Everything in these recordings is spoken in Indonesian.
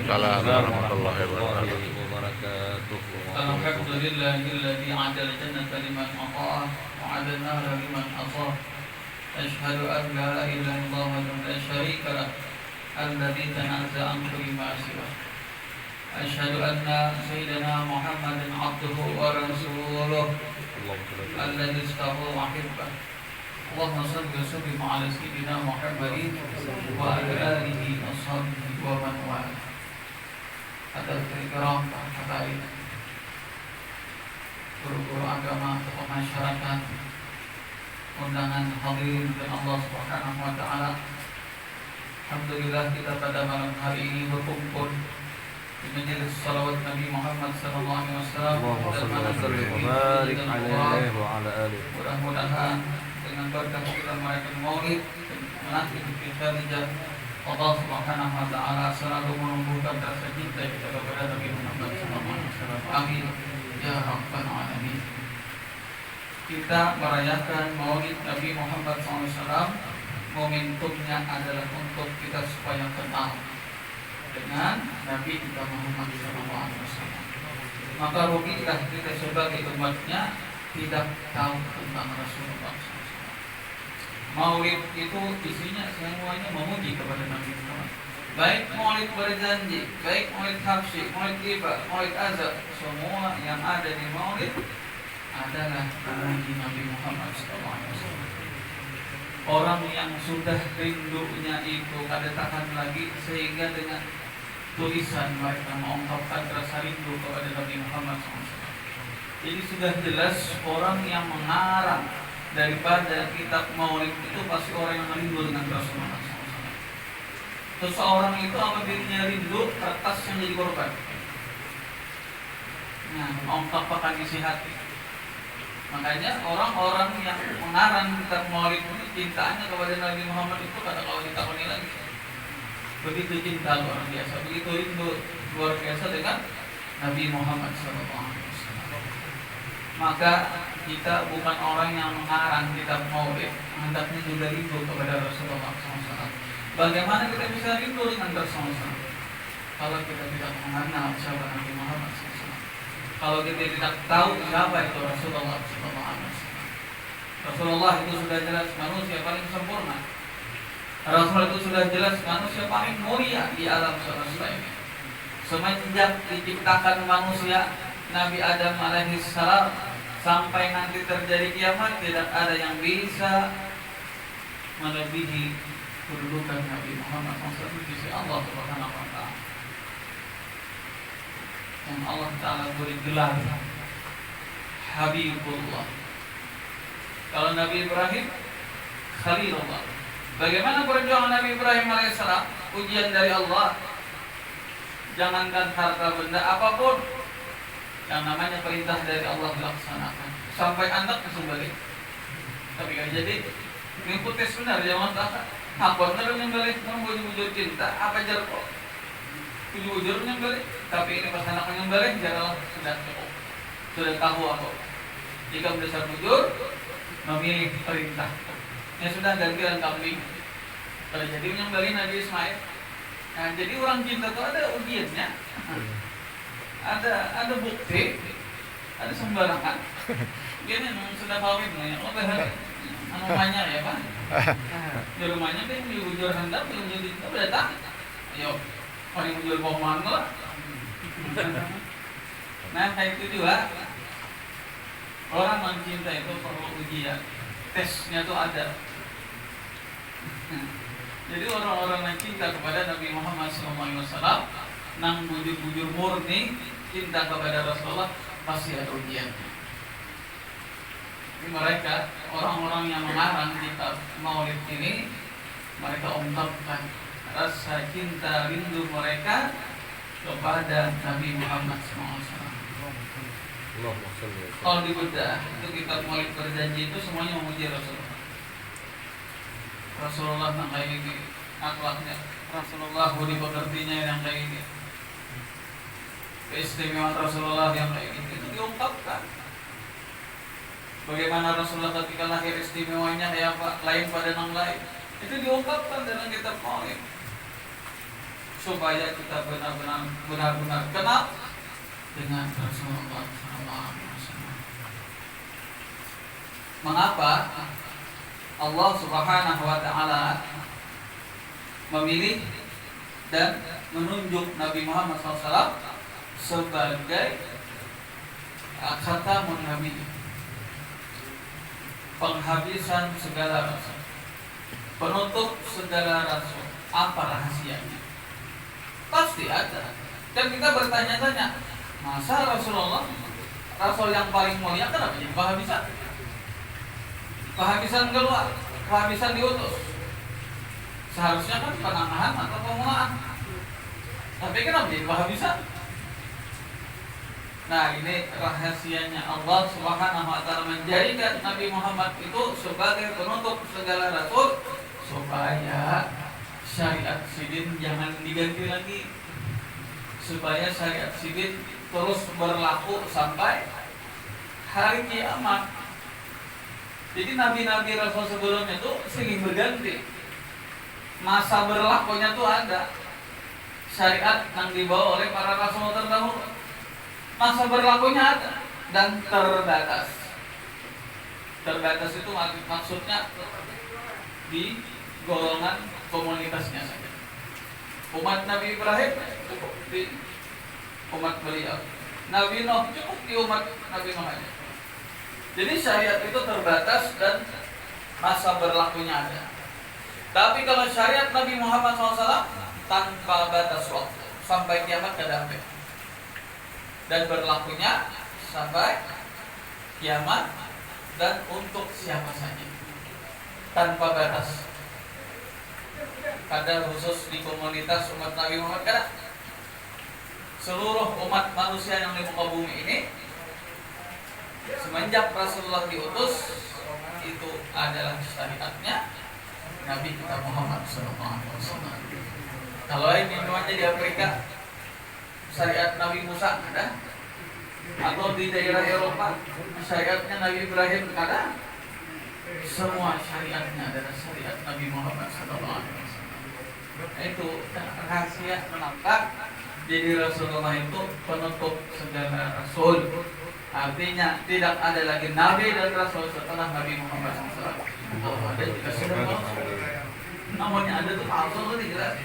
Waalaikumsalam warahmatullahi wabarakatuh. Alhamdulillahilladzi 'adala jannata liman ata'ah wa 'adala nara liman asah. Asyhadu an la ilaha illallah wa la syarika lah alladzi tanazza'a an kulli ma siwah. Asyhadu anna sayyidina Muhammadan 'abduhu wa rasuluh alladzi istafa wa hibbah. Allahumma shalli wa sallim 'ala sayyidina Muhammadin wa ala alihi washabbihi wa man wala. Hadirin kiram, hadirin guru-guru agama, tokoh masyarakat, undangan hadirin dan Allah Subhanahu wa taala. Alhamdulillah kita pada malam hari ini berkumpul di majelis salawat Nabi Muhammad sallallahu alaihi wasallam dan mudah-mudahan dengan berkah kita merayakan Maulid dan menanti Fitri Khadijah, Allah Subhanahu wa taala selalu menumbuhkan rasa cinta kita kepada Nabi Muhammad sallallahu alaihi wasallam. Amin ya rabbal alamin. Kita merayakan Maulid Nabi Muhammad SAW, momentumnya adalah untuk kita supaya kenal dengan Nabi kita Muhammad SAW. Maka rugilah kita sebagai umatnya tidak tahu tentang Rasulullah SAW. Maulid itu isinya semuanya memuji kepada Nabi Muhammad. Baik Maulid berjanji, baik Maulid habsyi, Maulid tiba, Maulid azab, semua yang ada di Maulid adalah memuji Nabi Muhammad SAW. Orang yang sudah rindunya itu ada tahan lagi, sehingga dengan tulisan mereka mengungkapkan rasa rindu kepada Nabi Muhammad SAW. Jadi sudah jelas orang yang mengarang daripada kitab Maulid itu pasti orang yang rindu dengan Rasulullah SAW. Seseorang itu apa dirinya rindu, kertas yang jadi korban. Nah, mengungkapkan isi hati. Makanya orang-orang yang mengarang kitab Maulid ini cintanya kepada Nabi Muhammad itu kata kalau ditakoni lagi. Begitu cinta luar biasa, begitu rindu luar biasa dengan Nabi Muhammad SAW. Maka kita bukan orang yang mengarang kitab Maulid, hendaknya juga rindu kepada Rasulullah SAW. Bagaimana kita bisa rindu dengan Rasulullah kalau kita tidak mengenal siapa Nabi Muhammad SAW? Kalau kita tidak tahu siapa itu Rasulullah SAW. Rasulullah itu sudah jelas manusia paling sempurna. Rasul itu sudah jelas manusia paling mulia di alam semesta ini. Semenjak diciptakan manusia Nabi Adam alaihissalam sampai nanti terjadi kiamat, tidak ada yang bisa melebihi kedudukan Nabi Muhammad SAW di sisi Allah Subhanahu wa taala. Yang Allah taala beri gelar Habibullah. Kalau Nabi Ibrahim Khalilullah. Bagaimana perjuangan Nabi Ibrahim alaihissalam? Ujian dari Allah. Jangankan harta benda apapun, yang namanya perintah dari Allah dilaksanakan. Sampai anak disembelih. Tapi kan jadi mengikuti benar jangan tak. Apa benar nyembelih membujur cinta? Apa jarko? Bujur nyembelih. Tapi ini pas anak menyembelih janganlah sudah cukup. Sudah tahu apa. Jika berdasar bujur, memilih perintah. Ya sudah gantian kambing. Kalau jadi menyembelih Nabi Ismail. Nah, jadi orang cinta itu ada ujiannya. Ada bukti, ada sembarangan. Gini sudah kawin ya, lo berhari, namanya ya Pak. Di rumahnya dia bujur hendak, bujur itu datang. Ayo, paling bujur pohon lah. Nah kayak itu juga. Orang mencinta itu perlu ujian, tesnya tuh ada. Jadi orang-orang yang cinta kepada Nabi Muhammad SAW, nang bujur-bujur murni cinta kepada Rasulullah pasti ada ujian. Jadi mereka orang-orang yang mengarang kitab Maulid ini, mereka ungkapkan rasa cinta rindu mereka kepada Nabi Muhammad SAW. Kalau dibedah itu kitab Maulid berjanji itu semuanya memuji Rasulullah. Rasulullah yang kayak gini, akhlaknya Rasulullah, budi pekertinya yang kayak gini, keistimewaan Rasulullah yang kayak gini itu diungkapkan. Bagaimana Rasulullah ketika lahir istimewanya kayak apa, lain pada yang lain, itu diungkapkan dalam kitab Maulid. supaya kita benar-benar kenal dengan Rasulullah SAW. Mengapa Allah Subhanahu wa taala memilih dan menunjuk Nabi Muhammad SAW sebagai khatamun nabi, penghabisan segala rasul, penutup segala rasul? Apa rahasianya? Pasti ada. Dan kita bertanya-tanya, masa Rasulullah, rasul yang paling mulia, kenapa jadi penghabisan? Penghabisan keluar, penghabisan diutus. Seharusnya kan penambahan atau pemulaan. Tapi kenapa jadi penghabisan? Nah, ini rahasianya Allah Subhanahu wa taala menjadikan Nabi Muhammad itu sebagai penutup segala rasul, supaya syariat sidin jangan diganti lagi, supaya syariat sidin terus berlaku sampai hari kiamat. Jadi nabi-nabi rasul sebelumnya itu silih berganti, masa berlakunya tuh ada. Syariat yang dibawa oleh para rasul terdahulu, masa berlakunya ada dan terbatas. Terbatas itu maksudnya di golongan komunitasnya saja. Umat Nabi Ibrahim cukup di umat beliau. Nabi Nuh cukup di umat Nabi Nuh aja. Jadi syariat itu terbatas dan masa berlakunya ada. Tapi kalau syariat Nabi Muhammad SAW tanpa batas waktu sampai kiamat kada sampai, dan berlakunya sampai kiamat dan untuk siapa saja tanpa batas. Ada khusus di komunitas umat Nabi Muhammad, karena seluruh umat manusia yang di muka bumi ini semenjak Rasulullah diutus itu adalah syariatnya Nabi kita Muhammad SAW. Kalau ini namanya di Afrika syariat Nabi Musa ada, atau di daerah Eropa syariatnya Nabi Ibrahim ada. Semua syariatnya adalah syariat Nabi Muhammad SAW. Itu rahasia menangkap. Jadi Rasulullah itu penutup segala rasul. Artinya tidak ada lagi nabi dan rasul setelah Nabi Muhammad SAW. Oh, ada juga sudah palsu. Namanya ada tuh palsu tuh jelas.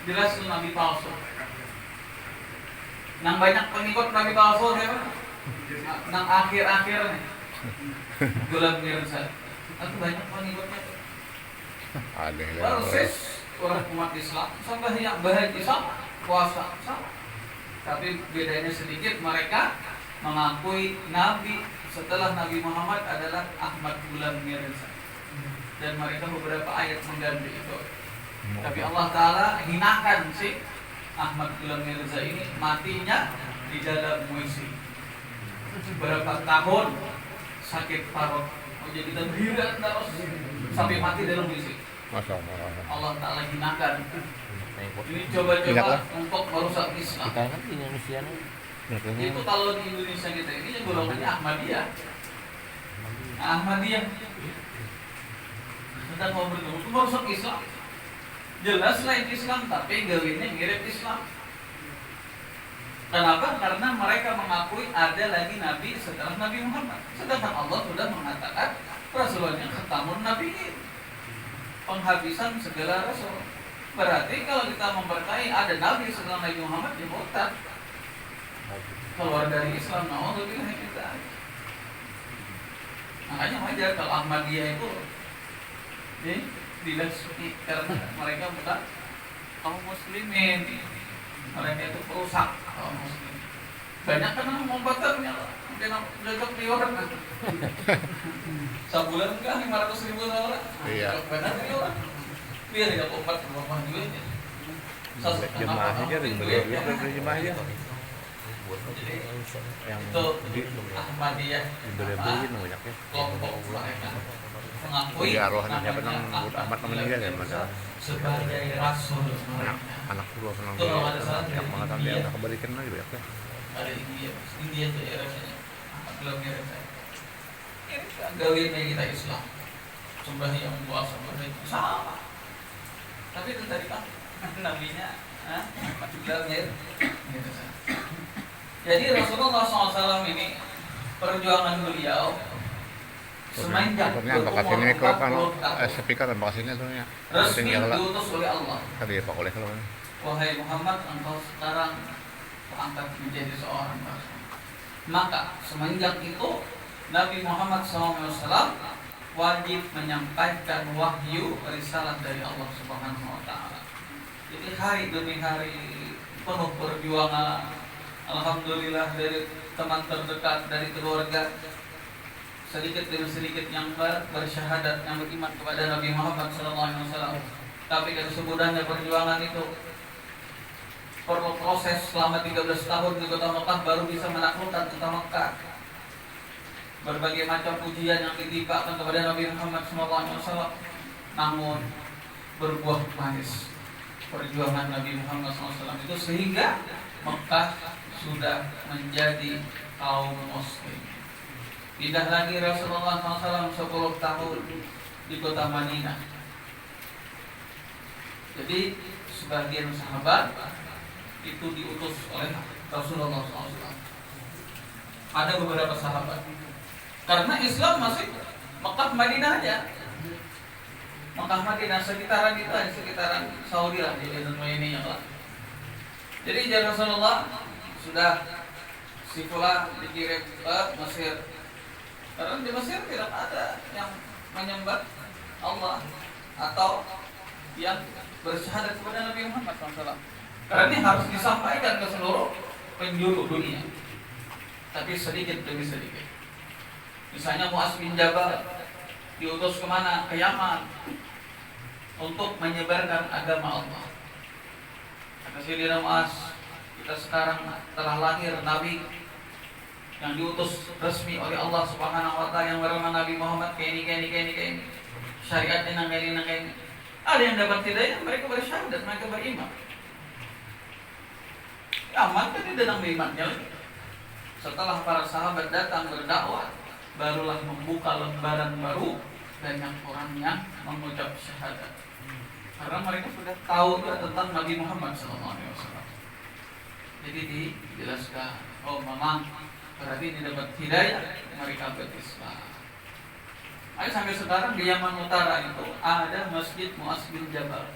Jelas itu nabi palsu. Nang banyak pengikut nabi palsu siapa? Nang akhir-akhir nih. Gulam Mirza. Aku banyak pengikutnya. Ada Persis orang umat Islam sampai yang bahagia sama, puasa sama. Tapi bedanya sedikit, mereka mengakui Nabi setelah Nabi Muhammad adalah Ahmad Gulam Mirza. Dan mereka beberapa ayat mengganti itu. Tapi Allah Ta'ala hinakan si Ahmad Gulam Mirza ini, matinya di dalam muisi. Berapa tahun sakit parut, jadi terhiran terus sampai mati dalam muisi. Masya Allah. Allah Ta'ala hinakan. Ini coba-coba untuk merusak Islam. Kita kan di Indonesia nih. Itu kalau di Indonesia kita ini golongannya Ahmadiyah. Ahmadiyah. Kita mau bertemu itu merusak Islam. Jelas lain Islam, tapi gawinnya mirip Islam. Kenapa? Karena mereka mengakui ada lagi Nabi setelah Nabi Muhammad. Sedangkan Allah sudah mengatakan Rasulullah khatamun Nabiin, penghabisan segala rasul. Berarti kalau kita mempercayai ada Nabi setelah Nabi Muhammad, ya murtad, keluar dari Islam. Na'udzubillah kita. Makanya wajar kalau Ahmadiyah itu dilasuki karena mereka bukan kaum muslimin. Mereka itu perusak kaum muslimin. Banyak kan membatalnya, mungkin cocok di orang. Sebulan enggak 500.000 orang. Iya. Benar di orang. Biar tidak obat rumah duitnya. Jemaahnya dia ada jemaahnya. Yang itu Ahmadiyah dibeli-beli banyaknya. kelompok mereka mengakui Iya, rohaninya penang buat Ahmad meninggal ya masalah. sebagai rasul Anak mereka. anak gua senang Itu kalau ada salah yang mengatakan dia anak kebalikan lagi banyak ya. Ada India itu rasanya belum mirip saya. Ini gawinnya kita Islam, sembahyang puasa itu sama. Tapi itu tadi kan nabinya gelarnya gitu. Jadi Rasulullah SAW ini perjuangan beliau semenjak Bakal berumur sini kalau 40 tahun speaker dan bakal sini tuh ya. resmi diutus oleh Allah. Tadi ya Pak oleh kalau Wahai Muhammad, engkau sekarang angkat menjadi seorang rasul. Maka semenjak itu Nabi Muhammad SAW wajib menyampaikan wahyu risalah dari Allah Subhanahu Wa Taala. Jadi hari demi hari penuh perjuangan. Alhamdulillah dari teman terdekat, dari keluarga, sedikit demi sedikit yang bersyahadat, yang beriman kepada Nabi Muhammad SAW. Tapi kesuburannya perjuangan itu perlu proses selama 13 tahun di kota Mekah baru bisa menaklukkan kota Mekah. Berbagai macam ujian yang ditimpakan kepada Nabi Muhammad SAW, namun berbuah manis perjuangan Nabi Muhammad SAW itu sehingga Mekah sudah menjadi kaum muslim. Pindah lagi Rasulullah SAW 10 tahun di kota Madinah. Jadi sebagian sahabat itu diutus oleh Rasulullah SAW. Ada beberapa sahabat. Karena Islam masih Mekah Madinah aja. Mekah Madinah sekitaran itu, sekitaran Saudi lah, jadi ini yang lah. Jadi Rasulullah sudah si Fulan dikirim ke Mesir. Karena di Mesir tidak ada yang menyembah Allah atau yang bersyahadat kepada Nabi Muhammad SAW. Karena ini harus disampaikan ke seluruh penjuru dunia. Tapi sedikit demi sedikit. Misalnya Mu'az bin Jabal diutus kemana? Ke Yaman untuk menyebarkan agama Allah. Kata Sayyidina Mu'az, kita sekarang telah lahir Nabi yang diutus resmi oleh Allah Subhanahu Wa Taala yang bernama Nabi Muhammad kayak ini. Syariatnya nang ini. Ada yang dapat hidayah, mereka bersyahadat, mereka beriman. Aman kan tidak dalam imannya. Setelah para sahabat datang berdakwah, barulah membuka lembaran baru banyak orang yang mengucap syahadat. Karena mereka sudah tahu tentang Nabi Muhammad SAW. Jadi dijelaskan, oh memang berarti ini dapat hidayah, mereka berislam. Ayo sampai sekarang di Yaman Utara itu ada Masjid Mu'az bin Jabal.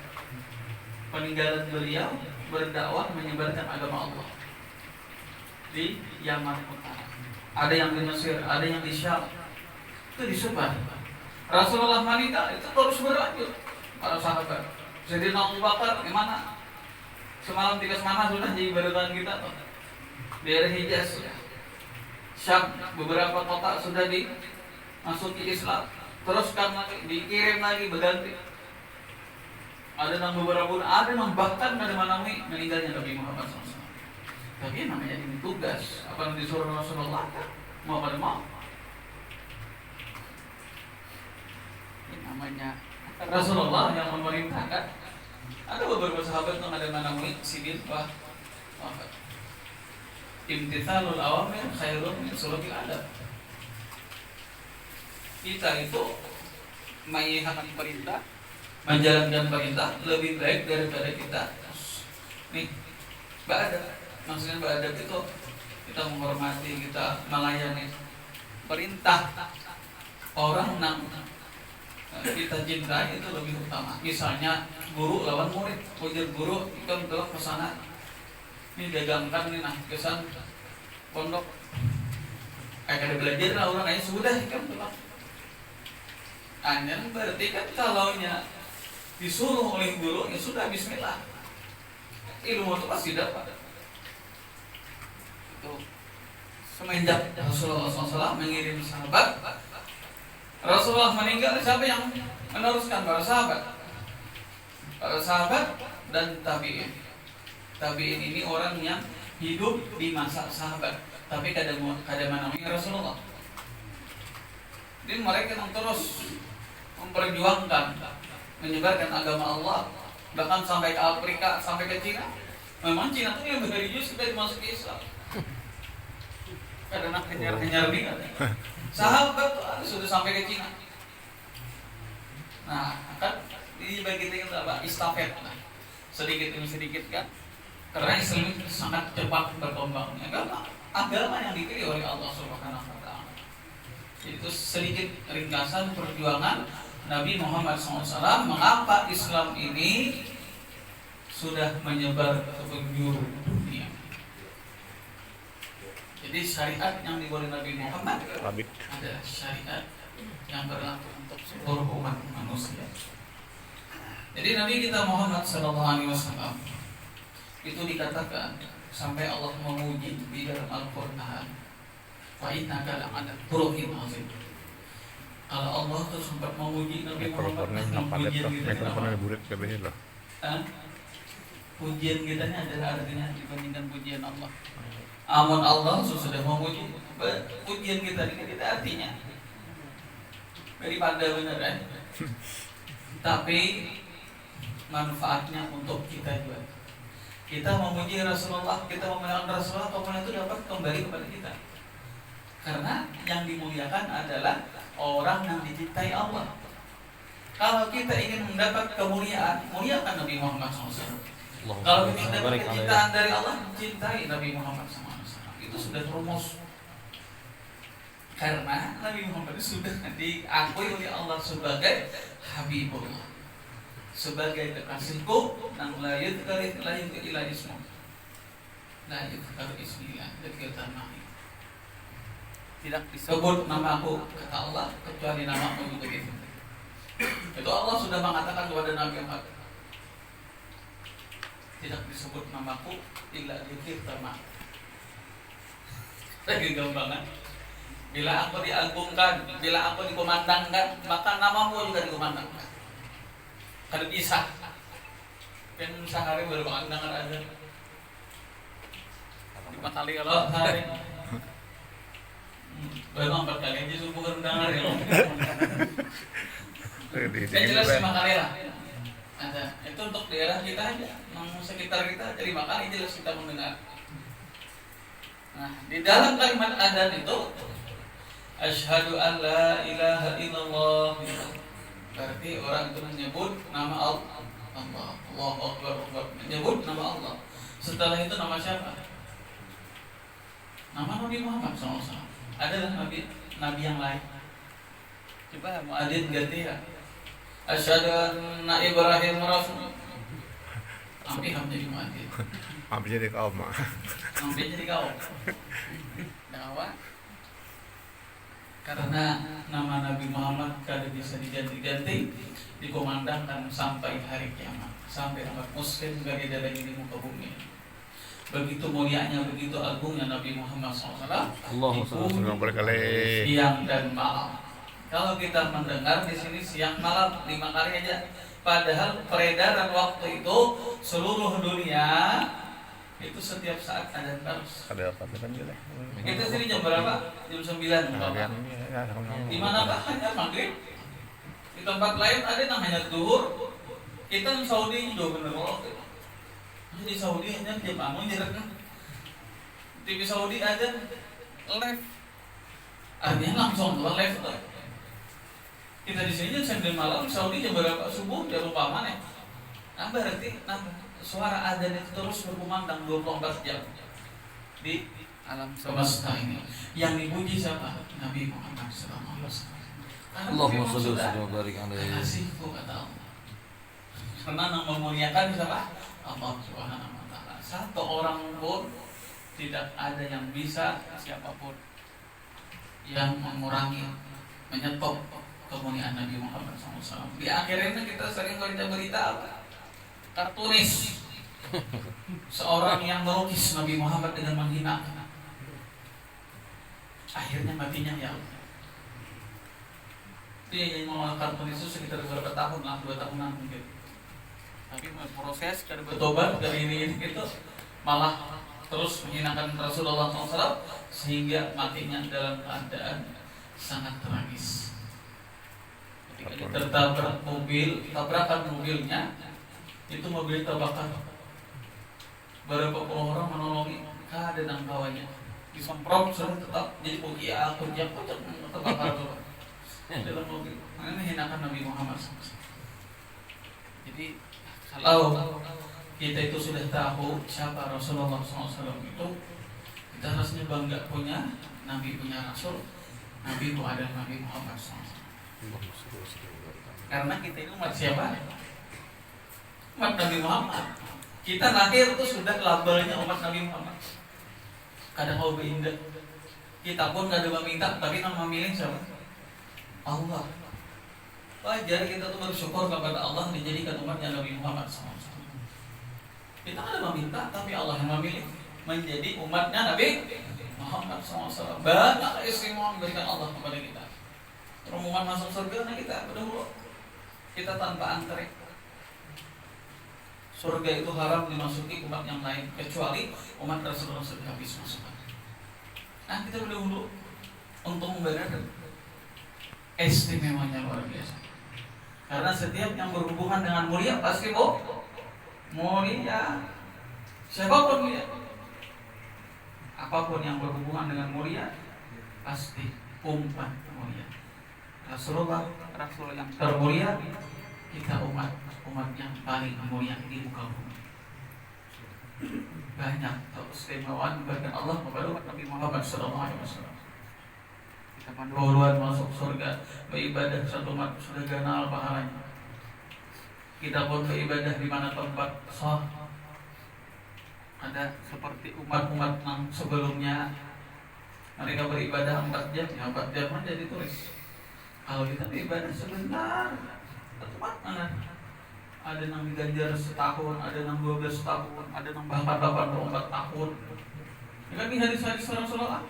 Peninggalan beliau berdakwah menyebarkan agama Allah di Yaman Utara. Ada yang di Mesir, ada yang di Syam. Itu disebar. Rasulullah wanita itu terus berlanjut. Para sahabat. Jadi Abu Bakar gimana? Semalam 3 mana sudah jadi barutan kita tuh. Daerah Hijaz sudah. Syam beberapa kota sudah dimasuki Islam. Terus karena dikirim lagi berganti. Ada yang beberapa bulan, ada yang bahkan ada manami meninggalnya Nabi Muhammad SAW. Tapi namanya ini tugas. Apa yang disuruh Rasulullah kan? Mau pada mau. Ini namanya Rasulullah yang memerintahkan. Ada beberapa sahabat yang ada manami sidin imtithalul awamir khairun min sulukil adab. Kita itu menyihatkan perintah, menjalankan perintah lebih baik daripada kita nih ba'adab. Maksudnya ba'adab itu kita menghormati, kita melayani perintah orang yang kita cintai itu lebih utama. Misalnya guru lawan murid, ujar guru ikam telah kesana ini dagangkan ini nah kesan pondok ada belajar lah orang aja sudah ikam telah anjir berarti kan kalau disuruh oleh guru ya sudah bismillah ilmu itu pasti dapat. Itu semenjak Rasulullah SAW mengirim sahabat, Rasulullah meninggal, siapa yang meneruskan? Para sahabat dan tabi'in. Tabi'in ini orang yang hidup di masa sahabat, tapi kadang menemui Rasulullah. Jadi mereka yang terus memperjuangkan menyebarkan agama Allah, bahkan sampai ke Afrika, sampai ke Cina. Memang Cina itu lebih religius sudah dimasuki Islam. Karena kenyar nih sahabat tuh sudah sampai ke Cina. Nah, kan Ini bagi kita yang apa? Istafet lah. Sedikit demi sedikit kan. Karena Islam itu sangat cepat berkembangnya. Karena agama yang dipilih oleh Allah Subhanahu wa taala. Itu sedikit ringkasan perjuangan Nabi Muhammad SAW mengapa Islam ini sudah menyebar ke penjuru dunia. Jadi syariat yang dibawa Nabi Muhammad adalah syariat yang berlaku untuk seluruh umat manusia. Jadi Nabi kita Muhammad SAW itu dikatakan sampai Allah memuji di dalam Al-Quran, wa innaka la'ala khuluqin azim. Kalau Allah tuh sempat memuji Nabi Muhammad dengan pujian kita, pujian kita ini adalah artinya dibandingkan pujian Allah. Amun Allah sudah memuji, pujian kita ini tidak artinya daripada benar kan? Tapi manfaatnya untuk kita juga. Kita memuji Rasulullah, kita memuliakan Rasulullah, apapun itu dapat kembali kepada kita. Karena yang dimuliakan adalah orang yang dicintai Allah. Kalau kita ingin mendapat kemuliaan, muliakan Nabi Muhammad SAW. Kalau kita dapat kecintaan dari Allah, cintai Nabi Muhammad SAW. Itu sudah rumus. Karena Nabi Muhammad sudah diakui oleh Allah sebagai Habibullah, sebagai kekasihku yang la yudhkar illa ismu, la yudhkar ismillah, tidak disebut namaku kata Allah kecuali namaku juga gitu. Itu Allah sudah mengatakan kepada Nabi Muhammad, tidak disebut namaku illa dzikirtama. Lagi gampangan. Bila aku diagungkan, bila aku dikumandangkan, maka namamu juga dikumandangkan. Kalau bisa, kan sehari baru makan dengar aja. 5 kali kalau sehari. Baru 4 kali aja subuh kan dengar ya. Jelas 5 kali lah. Ada. Itu untuk daerah kita aja, sekitar kita jadi 5 kali jelas kita mendengar. Nah, di dalam kalimat adzan itu asyhadu an la ilaha illallah, berarti orang itu menyebut nama Allah. Allahu akbar, menyebut nama Allah. Setelah itu nama siapa? Nama Nabi Muhammad SAW. Adalah nabi yang lain. Coba muadzin ganti ya. Asyhadu anna Ibrahim rasul. Hampir jadi muadzin. Hampir jadi kaum. Hampir jadi kaum. Dakwah. Karena nama Nabi Muhammad kada bisa diganti-ganti, dikomandangkan sampai hari kiamat, sampai umat muslim gak ada lagi di muka bumi. Begitu mulianya, begitu agungnya Nabi Muhammad SAW. Siang dan malam. Kalau kita mendengar di sini siang malam 5 kali aja, padahal peredaran waktu itu seluruh dunia itu setiap saat ada terus. Ada apa kan gitu. Kita sini jam berapa? Jam 9. Di manakah hanya maghrib? Di tempat lain ada yang hanya zuhur. Kita di Saudi juga benar waktu. Di Saudi hanya jam amun jarak. TV Saudi ada live. Artinya langsung live tuh. Kita di sini jam 9 malam, Saudi jam berapa subuh? Jam lupa mana? Nambah berarti nambah. Suara adzan itu terus berkumandang 24 jam di alam semesta ini. Yang dipuji siapa? Nabi Muhammad SAW. Allahumma shalli wa barik alaihi. Kasihku kata Allah. Karena yang memuliakan siapa? Allah Subhanahu wa taala. Satu orang pun tidak ada yang bisa, siapapun yang mengurangi, menyetop kemuliaan Nabi Muhammad SAW. Di akhirnya kita sering baca berita apa? Kartunis seorang yang melukis Nabi Muhammad dengan menghina, akhirnya matinya ya Allah. Dia yang mau kartunis itu sekitar beberapa tahun lah, 2 tahunan mungkin. Tapi proses kada bertobat dari ini itu malah terus menghinakan Rasulullah SAW sehingga matinya dalam keadaan sangat tragis. Ketika ditertabrak tabrakan mobilnya, itu mobil terbakar. Beberapa puluh orang menolongi, ada nang bawahnya disemprot sudah tetap jadi ukia kerja terbakar dalam mobil. Ini hinakan Nabi Muhammad SAW. Jadi kalau kita itu sudah tahu siapa Rasulullah SAW itu, kita harusnya bangga punya Nabi, punya Rasul. Nabi itu adalah Nabi Muhammad SAW. Karena kita itu umat siapa? Umat Nabi Muhammad. Kita lahir itu sudah labelnya umat Nabi Muhammad. Kadang mau berindah. Kita pun gak ada meminta, tapi nama memilih siapa? Allah. Wajar kita tuh bersyukur kepada Allah dijadikan umatnya Nabi Muhammad SAW. Kita gak ada meminta, tapi Allah yang memilih menjadi umatnya Nabi Muhammad SAW. Banyak keistimewaan memberikan Allah kepada kita. Pengumuman masuk surga, nah kita berdahulu. Kita tanpa antri. Surga itu haram dimasuki umat yang lain kecuali umat Rasulullah sudah habis masuk. Nah kita berdahulu untuk membedakan istimewanya luar biasa. Karena setiap yang berhubungan dengan mulia pasti mulia. Siapapun mulia. Apapun yang berhubungan dengan mulia pasti umat mulia. Rasulullah Rasul yang termulia, kita umat yang paling mulia di muka bumi. Banyak keistimewaan diberikan Allah kepada umat Nabi Muhammad SAW. Kita duluan masuk surga, beribadah satu umat sudah ganal pahalanya. Kita pun beribadah di mana tempat sah. Ada seperti umat-umat yang sebelumnya, mereka beribadah 4 jam, ya 4 jam aja ditulis. Kalau kita beribadah sebentar, tempat mana? Ada yang diganjar setahun, ada yang 12 tahun, ada yang bahkan 84 tahun. Ya kan ini hadis-hadis Rasulullah.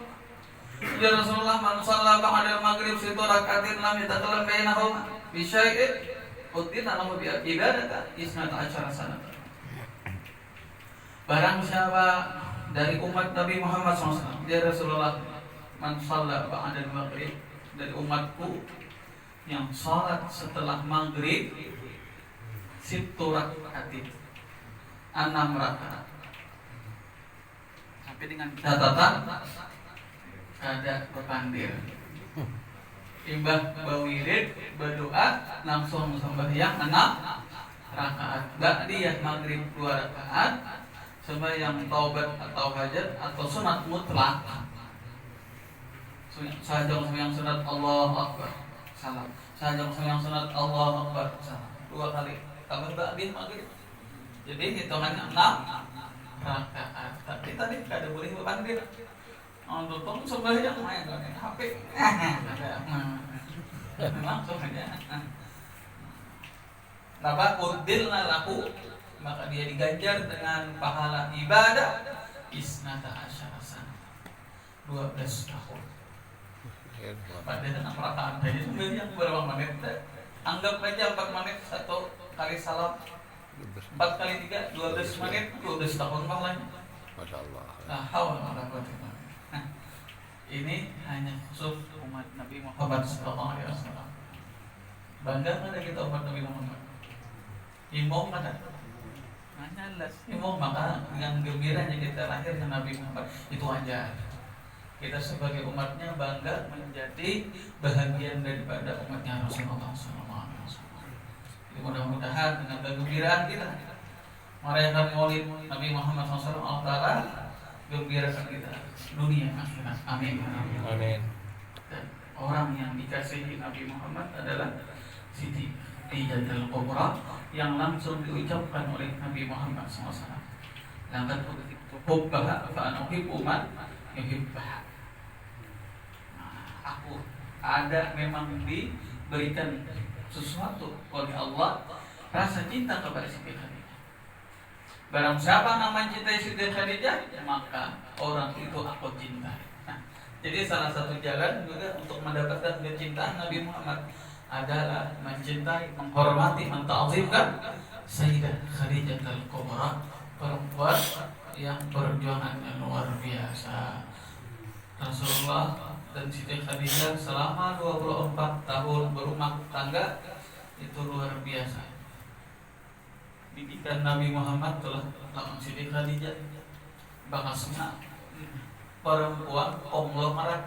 Ya Rasulullah, man shalla ba'da maghrib situ rakaatin lam yatakalam bainahuma bi syai'in utina lahu bi ibadata isnata asyara sanata. Barang siapa dari umat Nabi Muhammad SAW, dia Rasulullah, man shalla ba'da maghrib, dari umatku yang salat setelah maghrib situ rakaatin 6 rakaat, sampai dengan catatan ada berpandir, imbah bawirid berdoa langsung sembahyang 6 rakaat. Ba'diyah maghrib 2 rakaat, sembahyang taubat atau hajat atau sunat mutlak. Sajang sembahyang sunat Allahu Akbar salam, sajang sembahyang sunat Allahu Akbar salam 2 kali. Tambah ba'diyah maghrib. Jadi hitungannya 6 rakaat. Tapi tadi tidak ada boleh berpandir. Tolong sembahyang main HP. Langsung aja. Napa udilna lahu, maka dia diganjar dengan pahala ibadah isnata asyara sana 12 tahun. Pada 6 rakaat aja sembahyang berapa menit? Anggap aja 4 menit 1 kali salam, 4 kali 3 12 menit, 12 tahun pahalanya. Masya Allah. Nah, nah, ini hanya khusus umat Nabi Muhammad SAW. Bangga mana kita umat Nabi Muhammad? Imam mana? Imam, maka yang gembiranya kita lahirnya Nabi Muhammad itu wajar. Kita sebagai umatnya bangga menjadi bahagian daripada umatnya Rasulullah SAW. Jadi mudah-mudahan dengan kegembiraan kita merayakan Maulid Nabi Muhammad SAW, Allah Ta'ala gembirakan kita dunia akhirat. Amin. Amin. Dan orang yang dikasihi Nabi Muhammad adalah Siti Khadijatul Kubra yang langsung diucapkan oleh Nabi Muhammad SAW. Laqad hubbaha fa ana uhibbu man yuhibbaha. Aku ada memang diberikan sesuatu oleh Allah rasa cinta kepada Siti Khadijah. Barang siapa yang mencintai Siti Khadijah, maka orang itu aku cintai. Nah, jadi salah satu jalan juga untuk mendapatkan kecintaan Nabi Muhammad adalah mencintai, menghormati, menta'zimkan Sayyidah Khadijah al-Kubra, perempuan yang perjuangannya luar biasa. Rasulullah dan Siti Khadijah selama 24 tahun berumah tangga itu luar biasa. Didikan Nabi Muhammad telah langsung Siti Khadijah bakasna perempuan konglomerat,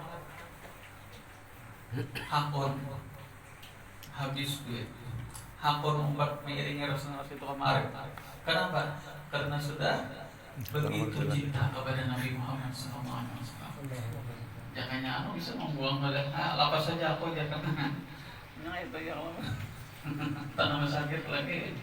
hakun habis duit, hapon umpat mengiringi Rasulullah itu kemarin. Kenapa? Karena sudah begitu cinta kepada Nabi Muhammad SAW. Jangannya bisa membuang oleh lapas saja aku dia kena. Nah itu ya Allah. Tanah sakit lagi.